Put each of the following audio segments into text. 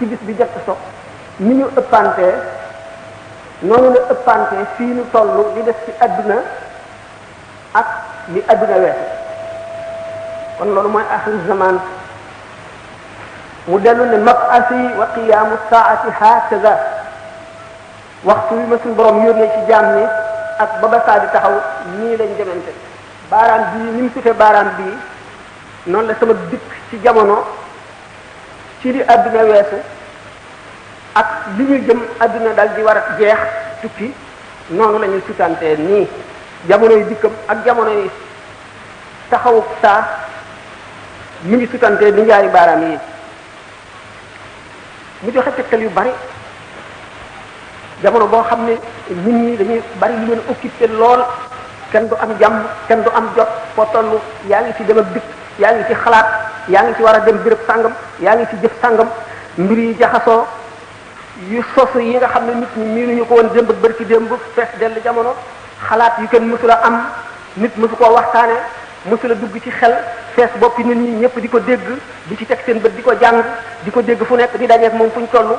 ci bis bi jot so ni ñu ëppantee noonu la ëppantee fii nu toll li des ci adduna ak li adduna weesu kon loolu mooy axiru zaman mu dellu ne mab'asi wa qiyaamu saati hakaza waxtu wi ma suñu borom yónnee ci jaam ñi ak ba ba saa di taxaw nii lañ demante baaraam bii ni mu sutee baaraam bii noonu la sama dikk ci jamono ci li adduna weesu ak li ñu jëm adduna dal di war a jeex tukki noonu la ñuy sutantee nii jamono yi dikkam ak jamono yi taxawu saa mi ngi sutantee ni ñaari baaraam yi mu joxe tegtal yu bari jamono boo xam ne nit ñi dañuy bari lu leen occupé lool kenn du am jàmm kenn du am jot foo toll yaa ngi ci dem ak dikk yaa ngi ci xalaat yaa ngi ci war a dem béréb sàngam yaa ngi ci jëf sàngam mbir yi jaxasoo yu sosu yi nga xam ne nit ñi miinuñu ko woon démb ak bërki démb fees dell jamono xalaat yu kenn mësula am nit mësu koo waxtaane mësula dugg ci xel fees boppi nit ñi ñëpp di ko dégg di ci teg seen bët di ko jàng di ko dégg fu nekk di dajeek moom fu ñu toll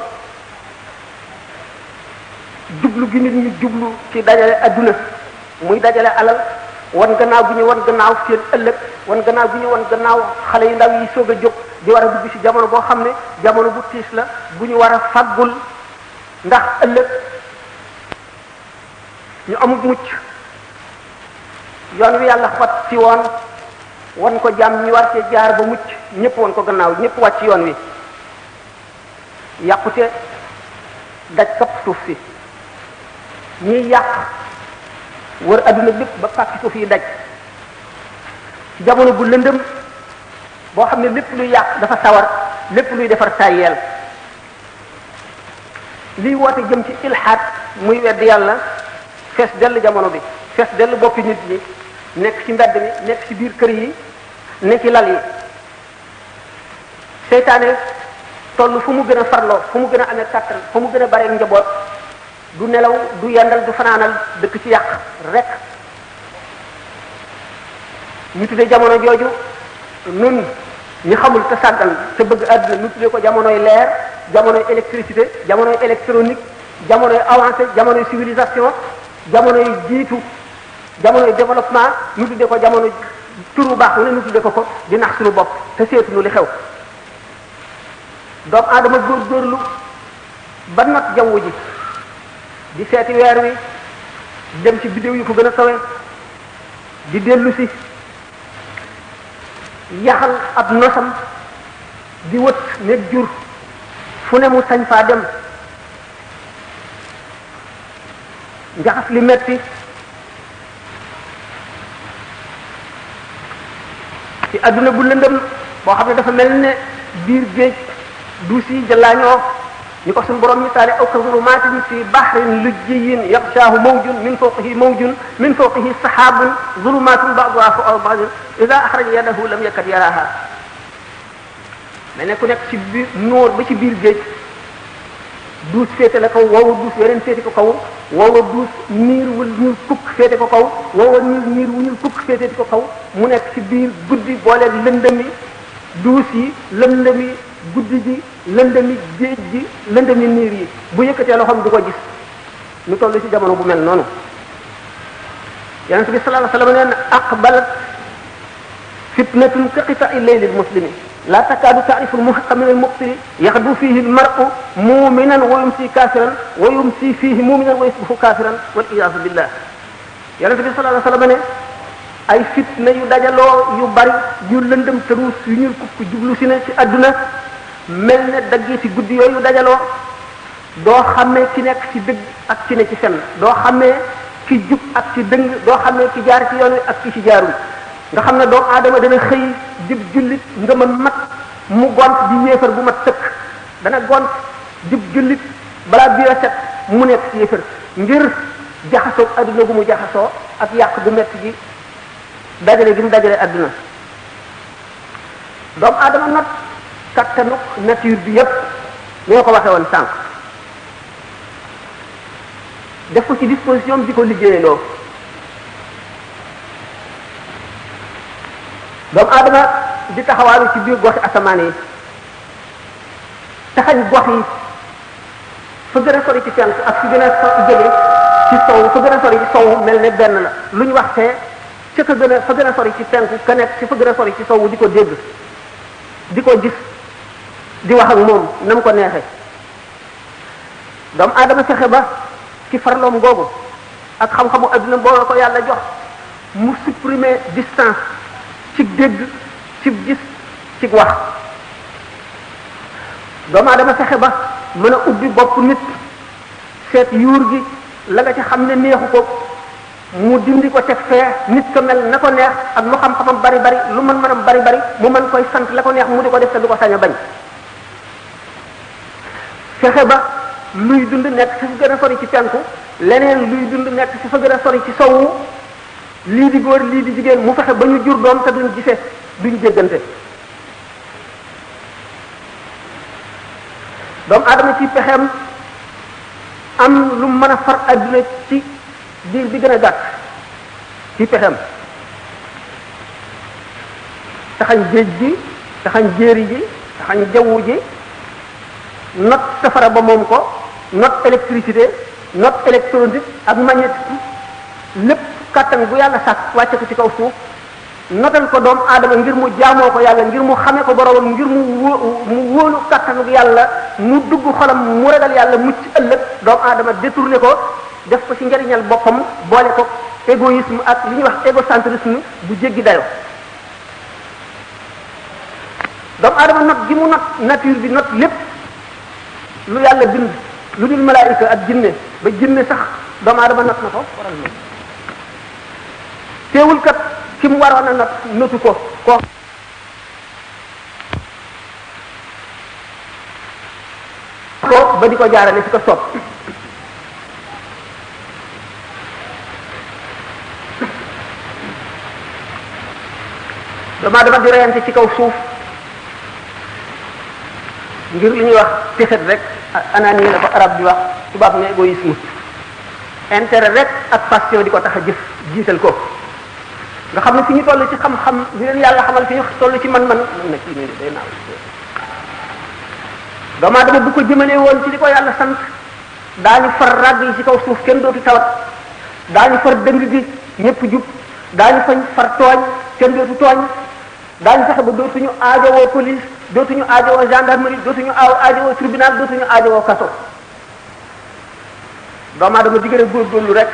jublu gi nit ñi jublu ci dajale adduna muy dajale alal wan gannaaw bi ñu wan gannaaw seen ëllëg wan gannaaw bi ñu wan gannaaw xale yu ndaw yi soog a jóg di war a dugg ci jamono boo xam ne jamono bu tiis la bu ñu war a faggul ndax ëllëg ñu amul mucc yoon wi yàlla xot ci woon wan ko jàmm ñu war cee jaar ba mucc ñëpp wan ko gannaaw ñëpp wàcc yoon wi yàqute daj kapp suuf si ñiy yàq wër adduna bépp ba pàkki suuf yi daj ci jamono bu lëndëm boo xam ne lépp luy yàq dafa sawar lépp luy defar tayeel liy woote jëm ci ilhaad muy wedd yàlla fees dell jamono bi fees dell boppi nit ñi nekk ci mbedd mi nekk ci biir kër yi nekk ci lal yi seytaane toll fu mu gën a farloo fu mu gën a amee kàttan fu mu gën a bare njaboot du nelaw du yendal du fanaanal dëkk ci yàq rek ñu tuddee jamono jooju nun ñi xamul te sàggan te bëgg àdduna ñu tuddee ko jamonoy leer jamonoy électricité jamonoy électronique jamonoy avancé jamonoy civilisation jamonoy jiitu jamonoy développement ñu tuddee ko jamono turu baax wu ne ñu tuddee ko di nax suñu bopp te seetuñu li xew doomu aadama góorgóorlu ba not jaww ji di seeti weer wi dem ci bidéew yu ko gën a kawe di dellu si yaxal ab nosam di wët nekk jur fu ne mu sañ faa dem njaxas li metti ci adduna bu lëndëm boo xam ne dafa mel ne biir géej duus yi jëllaañoo ñu ko suñu borom misaale aw ka zulumatin fi bahrin lujjiyin yaxshaahu mawjun min fawqihi sahabun zulumatun ba'duha fawqa ba'din ida axraja yadahu lam yakad yaraha mais ne ku nekk ci biir nóor ba ci biir géej duus féete la kaw woowa duus weneen féete ko kaw woowa duus niir wu ñuul kukk féete ko kaw woowa niir wu ñuul kukk féete ko kaw mu nekk ci biir guddi booleeg lëndëmi duus yi lëndëmi guddi gi lëndëmi géej gi lëndëmi niir yi bu yëkkatee loxoom du ko gis ñu toll ci jamono bu mel noonu yonent bi sallallahu alayhi wa sallam nee na aqbalat fitnatun ka qita'i layli al-muslimi la takadu ta'rifu al-muhiqqa min al-mubtili yaghdu fihi al-mar'u mu'minan wa yumsi kafiran wa yumsi fihi mu'minan wa yusbihu kafiran wal iyaazu billah yonent bi sallallahu alayhi wa sallam ne ay fitna yu dajaloo yu bari yu lëndëm tëruus yu ñuul kukk jublu si ne ci adduna mel ne daggi ci guddi yooyu dajaloo doo xàmmee ki nekk ci dëgg ak ci ne ci fen doo xàmmee ki jub ak ci dëng doo xàmmee ki jaar ci yoon wi ak ki ci jaarul nga xam ne doomu aadama dana xëy jub jullit nga mën mat mu gont di yéefar bu mat tëkk dana gont jub jullit balaa biir set mu nekk ci yéefar ngir jaxasoo adduna gu mu jaxasoo ak yàq gu metti gi dajale gi mu dajale adduna doomu aadama nag kattanuk nature bi yépp ñoo ko waxee woon sànq def ko ci disposition bi di ko liggéeyaloo doomu aadama di taxawaalu ci biir goxi asamaan yi taxañ gox yi fa gën a sori ci penk ak fi gën a jóge ci sow fa gën a sori ci sow mel ne benn la lu ñu wax fee ca ka gën a fa gën a sori ci penk ka nekk ci fa gën a sori ci sow di ko dégg di ko gis di wax ak moom na mu ko neexee doomu aadama fexe ba ci farloom googu ak xam-xamu adduna boo la ko yàlla jox mu supprimer distance ci dégg ci gis ci wax doomu aadama fexe ba mën a ubbi bopp nit seet yuur gi la nga ci xam ne neexu ko mu dindi ko teg fee nit ko mel na ko neex ak lu xam-xamam bari bari lu mën bari bari mu mën koy sant la ko neex mu di ko def te du ko sañ a bañ fexe ba luy dund nekk ci fa gën a sori ci penku leneen luy dund nekk ci fa gën a sori ci sowu lii di góor lii di jigéen mu fexe ba ñu jur doom te duñ gisee duñ jéggante doomu aadama ci pexeem am lu mën a far adduna ci diir bi gën a gàtt ci pexeem taxañ géej gi taxañ jéeri ji taxañ jawwu ji not safara ba moom ko not électricité not électronique ak magnétisme lépp kàttan bu yàlla sàkk wàcce ko ci kaw suuf notal ko doomu aadama ngir mu jaamoo ko yàlla ngir mu xamee ko boromam ngir mu wóolu kàttanu yàlla mu dugg xolam mu ragal yàlla mucc ëllëg doomu aadama détourné ko def ko ci njariñal boppam boole ko égoïsme ak li ñuy wax égocentrisme bu jéggi dayo doomu aadama not gi mu not nature bi not lépp lu yàlla bind lu dul malaayika ak jinne ba jinne sax doomu aadama not na ko waral loolu teewul kat ki mu waroon a not notu ko ba di ko jaarale fi ko soob doomu aadama di reyante ci kaw suuf ngir li ñuy wax texet rek anani la ko arab di wax tubaab ne égoïsme intérêt rek ak passion di ko tax a jëf jiital ko nga xam ne fi ñu toll ci xam-xam li leen yàlla xamal fi ñu toll ci man-man na kii nii day naaw doomu aadama bu ko jëmalee woon ci li ko yàlla sant daañu far ràgg yi ci kaw suuf kenn dootu tawat daañu far dëng gi ñëpp jub daañu fañ far tooñ kenn dootu tooñ daañu fexe ba dootuñu aajowoo police dootuñu aajowoo gendarmerie dootuñu aajowoo tribunal dootuñu aajowoo kaso doomu aadama di gën a góorgóorlu rek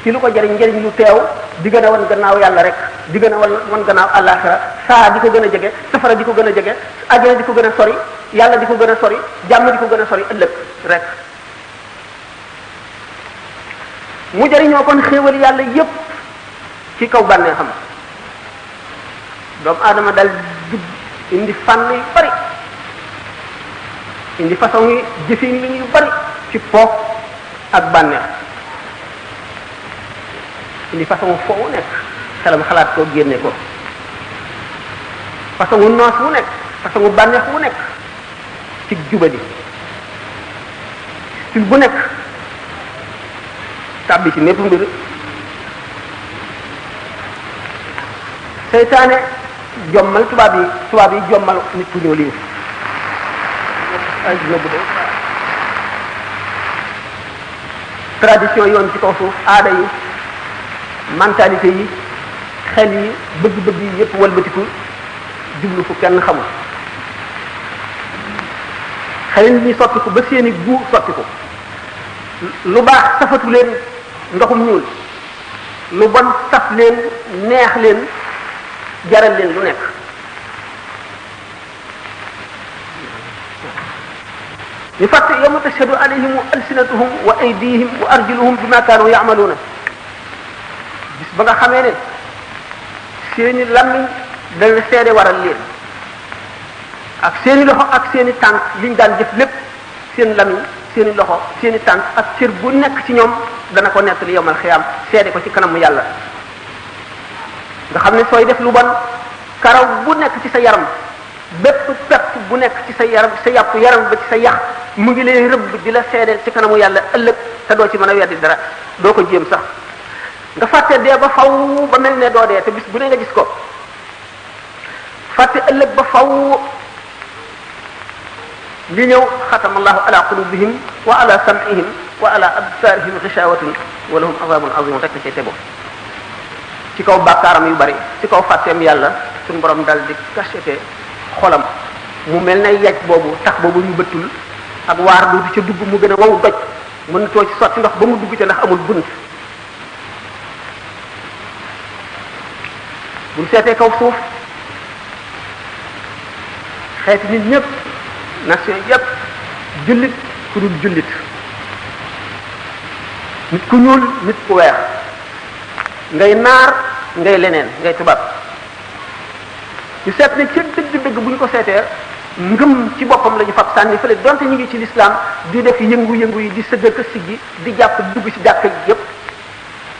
ci lu ko jariñ njariñ lu teew di gën a wan gannaaw yàlla rek di gën a wan gannaaw àllaaxira saa di ko gën a jege safara di ko gën a jege àjjana di ko gën a sori yàlla di ko gën a sori jàmm di ko gën a sori ëllëg rek mu jariñoo kon xéewal yàlla yépp ci kaw bànnee xam doomu aadama dal dugg indi fànn yu bari indi façon yi jëfin yu bari ci poof ak bànneex indi façon foo nekk xelam xalaat ko génne ko façon noos wu nekk façon bànneex wu nekk ci jubadi style bu nekk tàbbi ci népp mbir seytaane jommal tubaab yi jommal nit ku ñëw lii tradition yoon ci kaw suuf aada yi mentalité yi xel yi bëgg-bëgg yi yépp walbatiku jublu fu kenn xamul xel nit ñi soppiku ba seeni gu soppiku lu baax safatu leen ndoxum ñuul lu bon saf leen neex leen jaral leen lu nekk ñu fàtte yawma tashhadu alayhim alsinatuhum wa aydihim wa arjuluhum bima kaanu ya'maluna bis ba nga xamee ne seeni làmmiñ dana seede waral leen ak seeni loxo ak seeni tànk liñ daan jëf lépp seen làmmiñ seeni loxo seeni tànk ak cër bu nekk ci ñoom dana ko nettali yawmal xiyaam seede ko ci kanamu yàlla nga xam ne sooy def lu bon karaw bu nekk ci sa yaram bépp pepp bu nekk ci sa yaram sa yàpp yaram ba ci sa yax mu ngi lay rëbb di la seedeel ci kanamu yàlla ëllëg te doo ci mën a weddi dara doo ko jéem sax nga fàtte dee ba faw ba mel ne doo dee te bis bu ne nga gis ko fàtte ëllëg ba faw li ñëw xatama allahu ala qulubihim wa ala sam'ihim wa ala absarihim ghishawatun wa lahum azabun azim rek ci tebo ci kaw bàkkaaram yu bari ci kaw fàtteem yàlla suñu borom dal di cacheté xolam mu mel ne yaj boobu tax boobu ñu bëttul ak waar du ca dugg mu gën a wow doj mën too ci sotti ndox ba mu dugg ca ndax amul bunt buñ seetee kaw suuf xeeti nit ñëpp nation yëpp jullit ku dul jullit nit ku ñuul nit ku weex ngay naar ngay leneen ngay tubaab ñu seet ne ca dëgg-dëgg bu ñu ko seetee ngëm ci boppam la ñu fab sànni fële donte ñu ngi ci lislaam di def yëngu-yëngu yi di sëgg ak siggi di jàpp dugg ci jàkka yi yëpp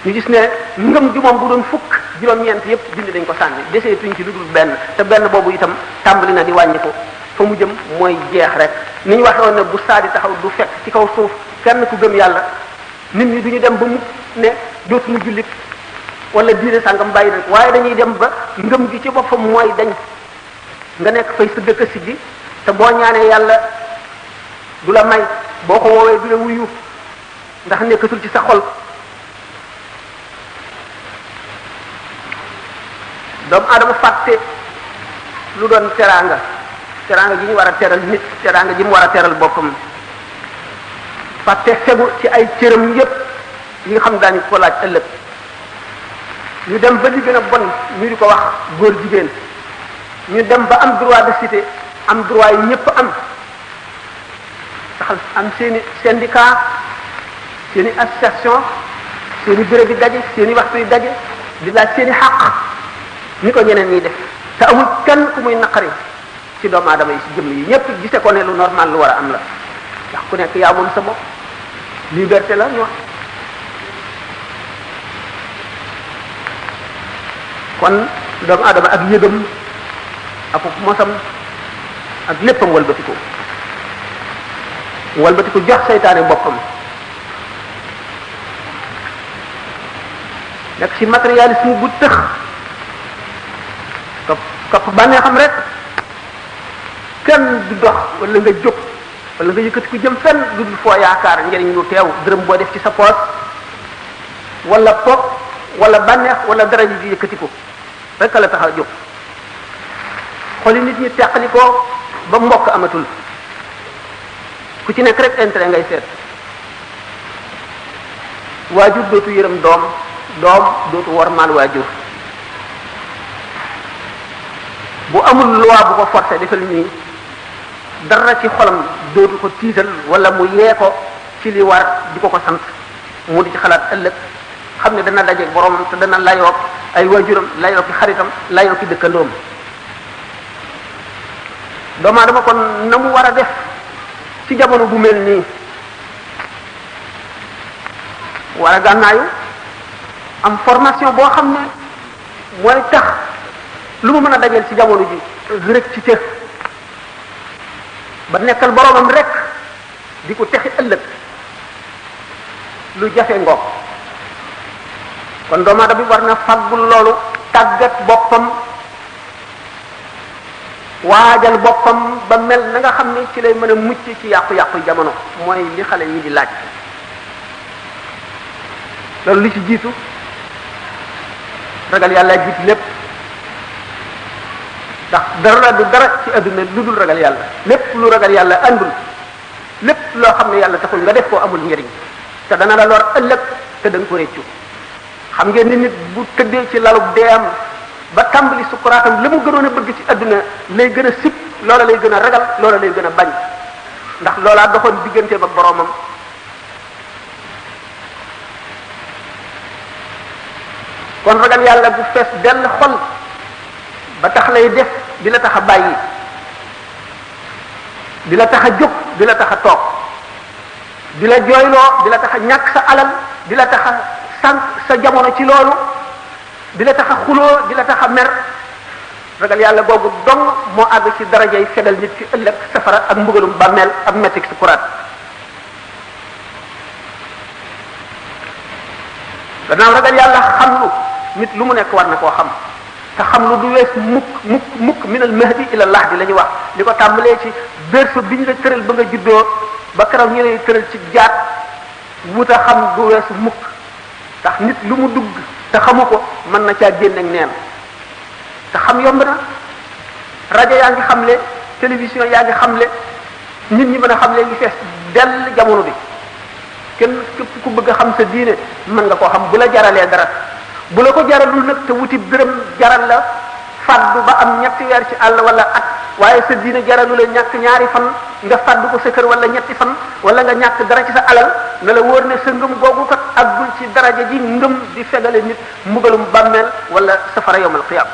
ñu gis ne ngëm ji moom bu doon fukk juróom-ñeent yëpp dindi dañ ko sànni desee tuñ ci lu dul benn te benn boobu itam tàmbali na di wàññi ko fa mu jëm mooy jeex rek ni ñu waxoon ne bu saa di taxaw du fekk ci kaw suuf kenn ku gëm yàlla nit ñi duñu dem ba mu ne dootuñu jullit wala diine sàngam bàyyi rek waaye dañuy dem ba ngëm gi ci boppam mooy dañ nga nekk fay sa dëkk siggi te boo ñaanee yàlla du la may boo ko woowee du la wuyu ndax nekkatul ci sa xol doomu aadama fàtte lu doon teraanga gi ñu war a teral nit teraanga ji mu war a teral boppam fàtte fegu ci ay cëram yépp yi nga xam daañu ko laaj ëllëg ñu dem ba li gën a bon ñu di ko wax góor jigéen ñu dem ba am droit de cité am droit yi ñëpp am taxal am seeni syndicat seeni association seeni bureau di daje seeni waxtu yi daje di laaj seeni xàq ni ko ñeneen ñiy def te amul kenn ku muy naqari ci doomu aadama yi ci jëmm yi ñëpp gise ko ne lu normal lu war a am la ndax ku nekk yaa moom sa bopp liberté la ñu wax kon doomu aadama ak yëgam ak mosam ak léppam walbatiku jox seytaane boppam nekk ci matérialisme bu tëx topp bànnee xam rek kenn du dox wala nga jóg wala nga yëkkati ku jëm fenn du dul foo yaakaar njëriñ lu teew dërëm boo def ci sa poos wala pop wala bànneex wala dara ji di yëkkati ko rek la tax a jóg xoli nit ñi teqali ko ba mbokk amatul ku ci nekk rek intérêt ngay seet waajur dootu yërëm doom dootu wormaal waajur bu amul loi bu ko forcé defal nii dara ci xolam dootu ko tiital wala mu yee ko ci li war di ko sant mu di ci xalaat ëllëg xam ne dana dajeeg boromam te dana layoog ay waajuram layoo ki xaritam layoo ki dëkkandoom doomu aadama kon na mu war a def ci jamono bu mel nii war a gànnaayu am formation boo xam ne mooy tax lu mu mën a dajeel ci jamono ji rek ci cër ba nekkal boromam rek di ko texi ëllëg lu jafe ngoog kon doomu aadama bi war na faggul loolu tàggat boppam waajal boppam ba mel na nga xam ne ci lay mën a mucc ci yàqu-yàqu jamono mooy li xale yi di laaj loolu li ci jiitu ragal yàlla jiitu lépp ndax dara du dara ci adduna lu dul ragal yàlla lépp lu ragal yàlla andul lépp loo xam ne yàlla taxul nga def koo amul njëriñ te dana la lor ëllëg te da nga ko réccu xam ngeen ni nit bu tëddee ci lalub deeyam ba tàmbali sukkuraatam la mu gënoon a bëgg ci adduna lay gën a sib loola lay gën a ragal loola lay gën a bañ ndax loolaa doxoon digganteem ak boroomam kon ragal yàlla bu fees dell xol ba tax lay def di la tax a bàyyi di la tax a jóg di la tax a toog di la jooyloo di la tax a ñàkk sa alal di la tax a sànq sa jamono ci loolu di la tax a xuloo di la tax a mer ragal yàlla googu dong moo àgg ci darajay fegal nit ci ëllëg safara ak mbugalum bàmmeel ak mettik si kuraat gannaaw ragal yàlla xam lu nit lu mu nekk war na koo xam te xam lu du wees mukk min al mahdi ila lahdi la ñu wax li ko tàmbalee ci berceau bi ñu la tëral ba nga juddoo ba keroog ñu lay tëral ci jaat wuta xam du weesu mukk tax nit lu mu dugg te xamu ko mën na caa génn ak neen te xam yomb na rajo yaa ngi xamle télévision yaa ngi xamle nit ñi mën a xamle ngi fees dell jamono bi kenn képp ku bëgg a xam sa diine mën nga koo xam bu la jaralee dara bu la ko jaralul nag te wuti dërëm jaral la faddu ba am ñetti weer ci àll wala at waaye sa diine jaralu la ñàkk ñaari fan nga faddu ko sa kër wala ñetti fan wala nga ñàkk dara ci sa alal na la wóor ne sa ngëm googu kat aggul ci daraja ji ngëm di fegale nit mbugalum bàmmeel wala safara yawmal qiyaam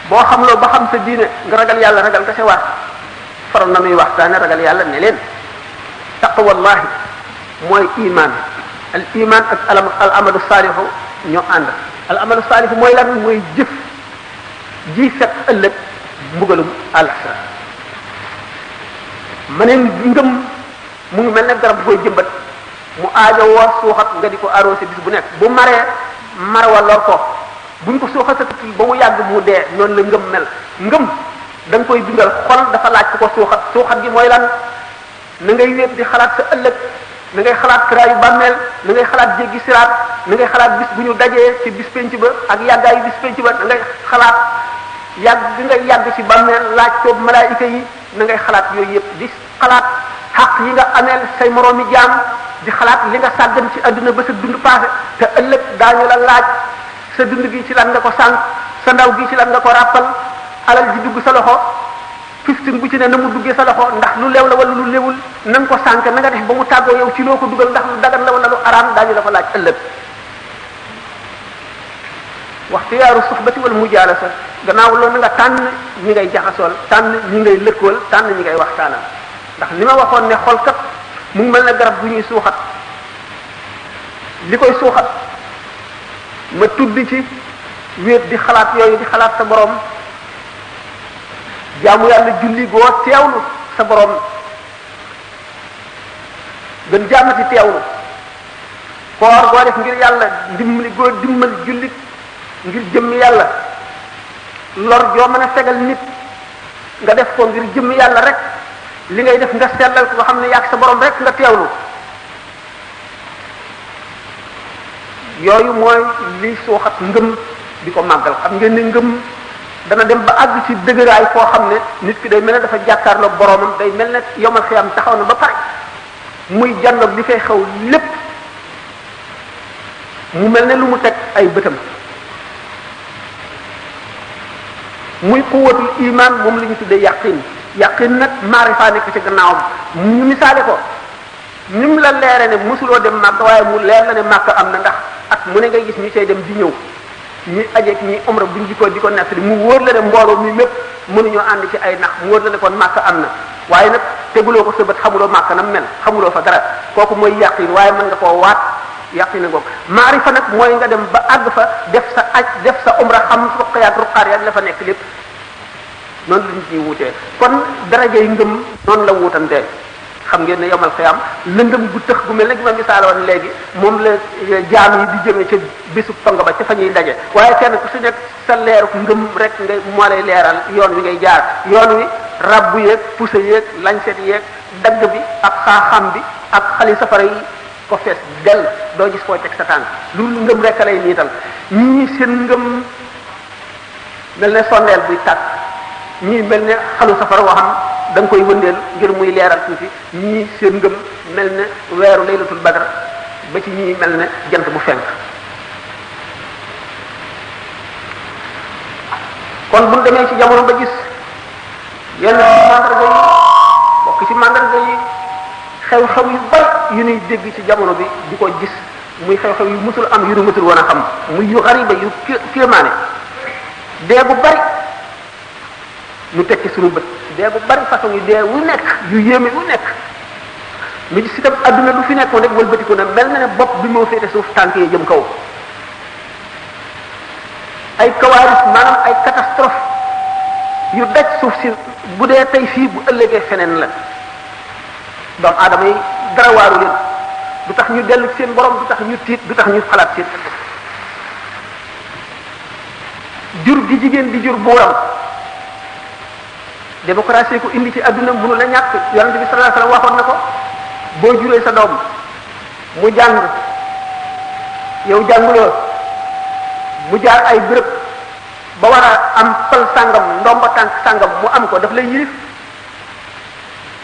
boo xamloo ba xam sa diine nga ragal yàlla ragal nga sa war faroon na muy waxtaane ragal yàlla ne leen taqwallahi mooy iman al iman ak al amalu saalihu ñoo ànd al amalu saalihu mooy lan mooy jëf ji fekk ëllëg mbugalum àllaxira ma ne ngëm mu ngi mel ne garab koy jëmbat mu aajo woo suuxat nga di ko arrosé bis bu nekk bu maree marwa lor ko buñ ko suuxatatul ba mu yàgg mu dee noonu la ngëm mel ngëm da nga koy dundal xol dafa laaj ku ko suuxat gi mooy lan na ngay wéet di xalaat sa ëllëg na ngay xalaat kiraayu bàmmeel na ngay xalaat jéggi siraat na ngay xalaat bis bu ñu dajee ci bis penc ba ak yàggaayu bis penc ba na ngay xalaat yàgg bi ngay yàgg ci bàmmeel laaj ko malaayika yi na ngay xalaat yooyu yëpp di xalaat xaq yi nga ameel say moroomi jaam di xalaat li nga sàggan ci adduna ba sa dund passé te ëllëg daañu la laaj sa dund gi ci lan nga ko sànq sa ndaw gi ci lan nga ko ràppal alal ji dugg sa loxo fiftin bu ci ne na mu duggee sa loxo ndax lu leew la wala lu lewul na nga ko sànq na nga def ba mu tàggoo yow ci loo ko dugal ndax lu dagan la wala lu araam daañu la ko laaj ëllëg waxtiyaaru soxbati wala mujaalasa gannaaw loolu na nga tànn ñi ngay jaxasool tànn ñi ngay lëkkool tànn ñi ngay waxtaanal ndax li ma waxoon ne xol kat mu ngi mel ne garab bu ñuy suuxat li koy suuxat ma tudd ci wéet di xalaat yooyu di xalaat sa borom jaamu yàlla julli goo teewlu sa borom gën jaamati teewlu koor goo def ngir yàlla ndimbali goo dimbal julli ngir jëmmi yàlla lor joo mën a fegal nit nga def ko ngir jëmmi yàlla rek li ngay def nga sellal ko nga xam ne yàgg sa borom rek nga teewlu yooyu mooy li suuxat ngëm di ko màggal xam ngeen ne ngëm dana dem ba àgg ci dëgëraay foo xam ne nit ki day mel ne dafa jàkkaarloog boromam day mel ne yomal xiyam taxaw na ba pare muy jànnoog li fay xew lépp mu mel ne lu mu teg ay bëtam muy quwwatul iman moom la ñu tuddee yaqin nag maarifa nekk ci gannaawam ñu misaale ko ni mu la leere ne mosuloo dem màkk waaye mu leer la ne màkk am na ndax at mu ne ngay gis ñu cay dem di ñëw ñi ajeeg ñi umra buñ jikoo di ko nettali mu wóor la ne mbooloo mi mépp mënuñoo ànd ci ay nax mu wóor la ne kon màkk am na waaye nag teguloo ko sa bët xamuloo màkk na mel xamuloo fa dara kooku mooy yaqin waaye mën nga koo waat yaqin na googu maarifa nag mooy nga dem ba àgg fa def sa aj def sa umra xam ruqayaat ruqaar yaak la fa nekk lépp noonu la nit ñi wutee kon daraja yi ngëm noonu la wutantee xam ngeen ne yomal xiyam lëndëm gu tëx gu mel ne gi ma misaal woon léegi moom la jaam yi di jëmee ca bésu pang ba ca fa ñuy daje waaye kenn ku su nekk sa leeru ngëm rek nga moo lay leeral yoon wi ngay jaar yoon wi rabbu yeeg pusa yeeg lañset yeeg dagg bi ak xaaxam bi ak xali safara yi ko fees del doo gis foo teg sa tànk loolu ngëm rek lay niital ñii seen ngëm mel ne sondeel buy tàkk ñii mel ne xalu safara woo xam da nga koy wëndeel ngir muy leeral tuuti ñii seen ngëm mel ne weeru laylatul badr ba ci ñii mel ne jant bu fenk kon bu ñu demee ci jamono ba gis yenn mandarga yi bokk ci mandarga yi xew-xew yu bari yu ñuy dégg ci jamono bi di ko gis muy xew-xew yu musul am yu nu musul woon a xam muy yu xariba yu kéemaane dee bu bari ñu tekki suñu bët dee bu bari façon yi dee wu nekk yu yéeme wu nekk mu gis itam adduna du fi nekkoon rek wëlbatiku na mel na ne bopp bi moo féete suuf tànk yi jëm kaw ay kawaaris maanaam ay catastrophe yu daj suuf si bu dee tey fii bu ëllëgee feneen la doomu aadama yi dara waaru leen du tax ñu dellu ci seen borom du tax ñu tiit du tax ñu xalaat seen jur gi jigéen di jur buuram démocratie ko indi ci adduna mënu la ñàkk yonent bi sallallahu alayhi wasallam waxoon na ko boo juree sa doom mu jàng yow jànguloo mu jaar ay béréb ba war a am pal sàngam ndomba tànk sàngam mu am ko daf lay yilif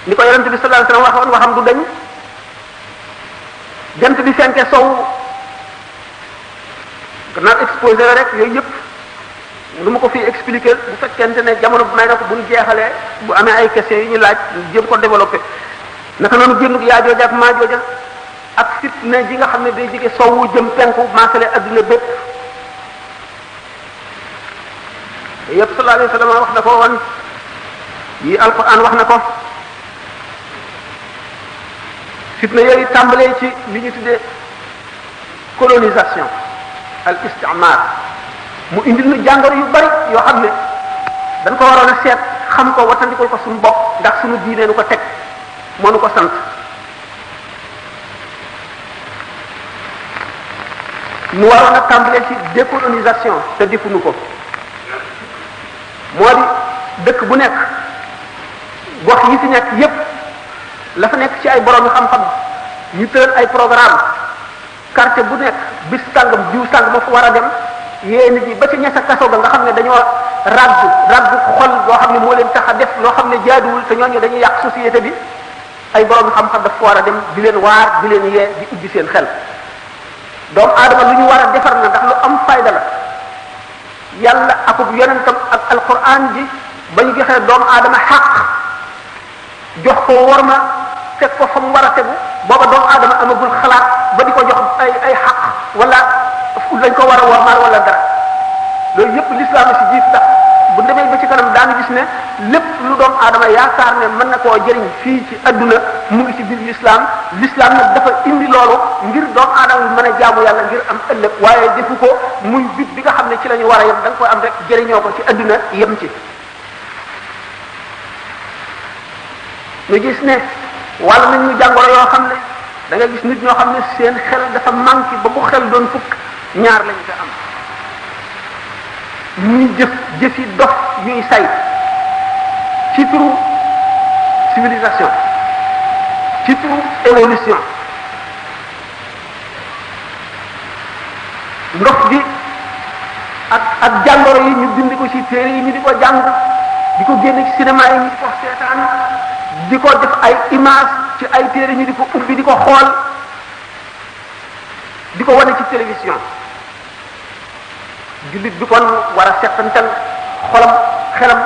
ni ko yonent bi sallallahu alayhi wasallam waxoon waxam du dañ jant bi fenke sow gannaaw exposé la rek yooyu yëpp lu ma ko fi expliquer bu fekkente ne jamono bu may na ko bu ñu jeexalee bu amee ay questions yu ñu laaj jéem ko développé naka noonu génnug yaa jooja ak maa jooja ak fitna ji nga xam ne day jóge sowwu jëm penku maasale adduna bépp yëpp sallallahu alayhi wasallam wax na ko woon yi alquran wax na ko fitna yooyu tàmbalee ci li ñu tuddee colonisation al istimar mu indil nu jàngoro yu bari yoo xam ne dañ ko waroon a seet xam ko watandikul ko suñu bopp ndax suñu diine nu ko teg moo nu ko sant nu waroon a tàmbalee ci décolonisation te defuñu ko moo di dëkk bu nekk gox yi fi nekk yépp la fa nekk ci ay borom xam-xam ñu tëral ay programme quartier bu nekk bis sàngam jiw sàngam ma fa war a dem yee nit ñi ba ci ñesa kaso ga nga xam ne dañoo ragg xol loo xam ne moo leen tax a def loo xam ne jaaduwul te ñooñu dañuy yàq société bi ay borom xam-xam daf fa war a dem di leen waar di leen yee di ubbi seen xel doomu aadama lu ñu war a defar na ndax lu am fayda la yàlla akub yonentam ak alquran ji ba ñu joxee doomu aadama xaq jox ko worma teg ko fa mu war a tegu booba doomu aadama amagul xalaat ba di ko jox ay xaq wala lañ ko war a wormaal wala dara loolu yépp l'islam si jiit ndax bu demee ba ci kanam daanu gis ne lépp lu doomu aadama yaakaar ne mën na koo jëriñ fii ci adduna mu ngi ci biir l'islam nag dafa indi loolu ngir doomu aadama bi mën a jaamu yàlla ngir am ëllëg waaye defu ko muy bit bi nga xam ne ci la ñu war a yem da nga koy am rek jëriñoo ko ci adduna yem ci ñu gis ne wàll nañ ñu jàngoro yoo xam ne da nga gis nit ñoo xam ne seen xel dafa manqué ba bu xel doon fukk ñaar lañ ko am ñuy jëfi dof ñuy say ci turu civilisation ci turu évolution ndox gi ak jàngoro yi ñu bind ko ci téere yi ñu di ko jàng di ko génne ci cinéma yi ñu di ko seetaan di ko def ay image ci ay téere ñu di ko ubbi di ko xool di ko wane ci télévision jullit bi kon war a settantal xolam xelam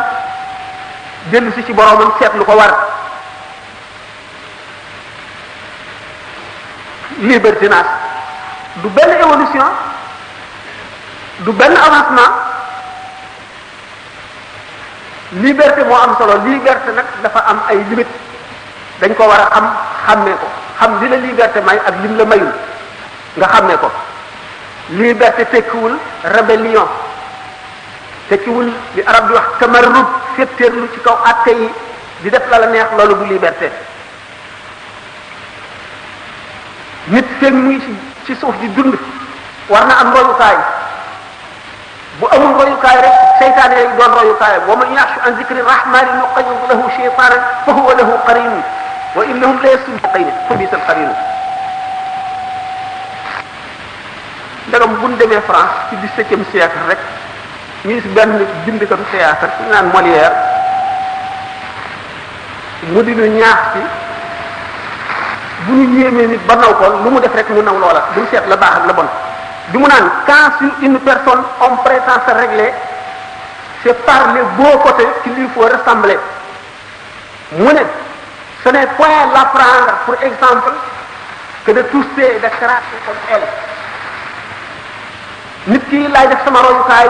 dellu si ci boroomam seet lu ko war libertinage du benn évolution du benn avancement liberté moo am solo liberté nag dafa am ay limite dañ ko war a xàmmee ko xam li la liberté may ak lim la mayul nga xàmmee ko liberté tekkiwul rébellion tekkiwul li arab di wax tamarrud féttéerlu ci kaw àtte yi di def la neex loolu du liberté nit feeg muy ci suuf di dund war na am royukaay bu amul royukaay rek seytaane yi doon royukaay wa man yaxshu an zikri rahmani nuqayyid lahu shaytanan fa huwa lahu qarin wa innahum la yasudduqina fa bisal qarin ndagam bu ñu demee France ci 17e siècle rek ñu gis benn bindkatu théâtre ku naan Molière mu di ñu ñaax ci bu ñu yéemee nit ba naw ko lu mu def rek ñu naw loola duñ seet la baax ak la bon bi mu naan quand sur une personne on prétend se régler c'est par les beaux côtés qu'il lui faut ressembler mu ne ce n'est point l'apprendre pour exemple que de tousser et de cracher comme elle nit ki laay def sama royukaay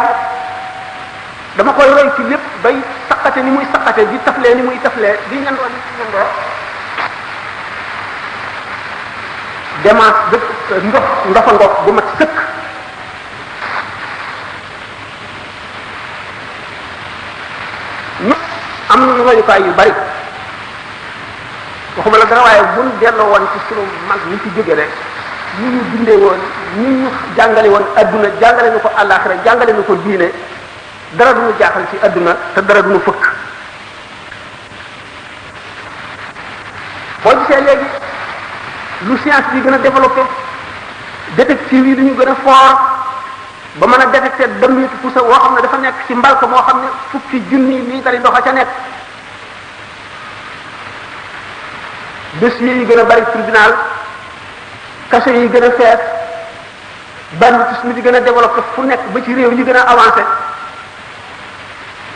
dama koy roy ci lépp bay saqate ni muy saqate di taflee ni muy taflee di ñandoo ni ci ñandoo démence de ndofa ngoog bu mat sëkk ñu am nañu royukaay yu bari waxuma la dara waaye buñ delloo woon ci sunu mag ñi ci jóge rek ñu ñu dundee woon ñu ñu jàngale woon adduna jàngale ñu ko àllaaxira jàngale ñu ko diine dara du ñu jaaxal ci adduna te dara du ñu fëkk. boo gisee léegi lu science bi gën a développé détective yi lu ñu gën a fort ba mën a détecté dëmmitu pusa woo xam ne dafa nekk ci mbalka moo xam ne fukki junni liitari ndox a ca nekk. dossiers yi gën a bari tribunal cachet yi gën a fees banditisme di gën a développé fu nekk ba ci réew yi gën a avancé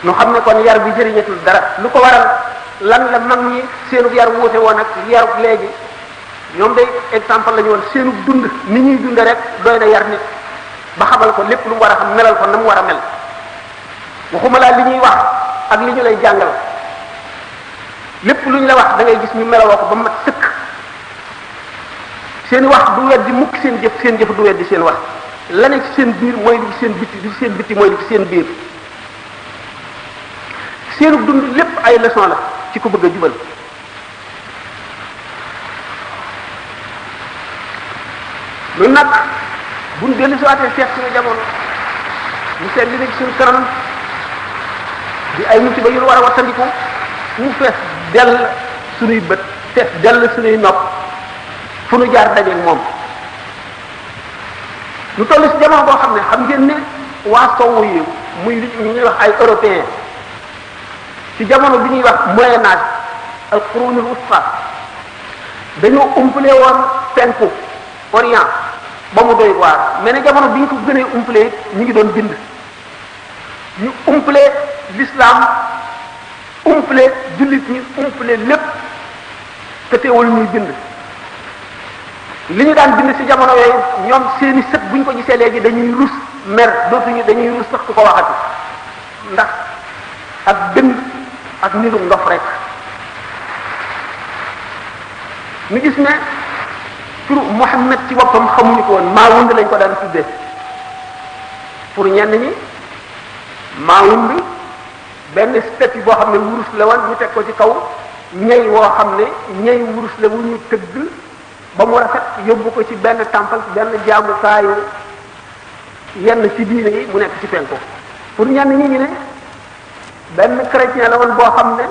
ñu xam ne kon yar bi jëriñatul dara. lu ko waral lan la mag ñi seenu yar wuute woon ak yaru léegi ñoom day exemple la ñu woon seenu dund ni ñuy dunde rek doy na yar nit ba xamal ko lépp lu mu war a xam melal ko na mu war a mel waxuma laa li ñuy wax ak li ñu lay jàngal lépp lu ñu la wax da ngay gis ñu melawoo ko ba mat sëkk. seen wax du weddi mukk seen jëf du weddi seen wax la ne ci seen biir mooy li ci seen bitti li ci seen bitti mooy li ci seen biir. seenu dund lépp ay leçon la ci ko bëgg a jubal. loolu nag buñ dellu si waatee seet suñu jamono mu seet li ne ci suñu kanam di ay musiba yu ñu war a wattandiku mu fees dell suñuy bët fees dell suñuy nopp fu nu jaar dajeeg moom. ñu toll si jamono boo xam ne xam ngeen ne waa sowwu yi muy li ñuy wax ay européens ci jamono bi ñuy wax moyen âge al qurunul wusta dañoo umpale woon penku orient ba mu doy waar mais ne jamono bi ñu ko gënee umpale ñu ngi doon bind. ñu umpale l'islam umpale jullit ñi umpale lépp te teewul ñuy bind. li ñu daan bind ci jamono yooyu ñoom seeni sët bu ñu ko gisee léegi dañuy rus mer dañuy rus sax ku ko waxati ndax ak bind ak nirum ndof rek. ñu gis ne turu Muhammad ci boppam xamuñu ko woon Maawund lañ ko daan tuddee pour ñenn ñi Maawund benn statue boo xam ne wurus la woon ñu teg ko ci kaw ñey woo xam ne ñey wurus la wu ñu tëgg ba mu rafet yóbbu ko ci benn temple benn jaamukaayu yenn ci diine yi mu nekk ci penku pour ñenn ñi ñu ne benn chrétien la woon boo xam ne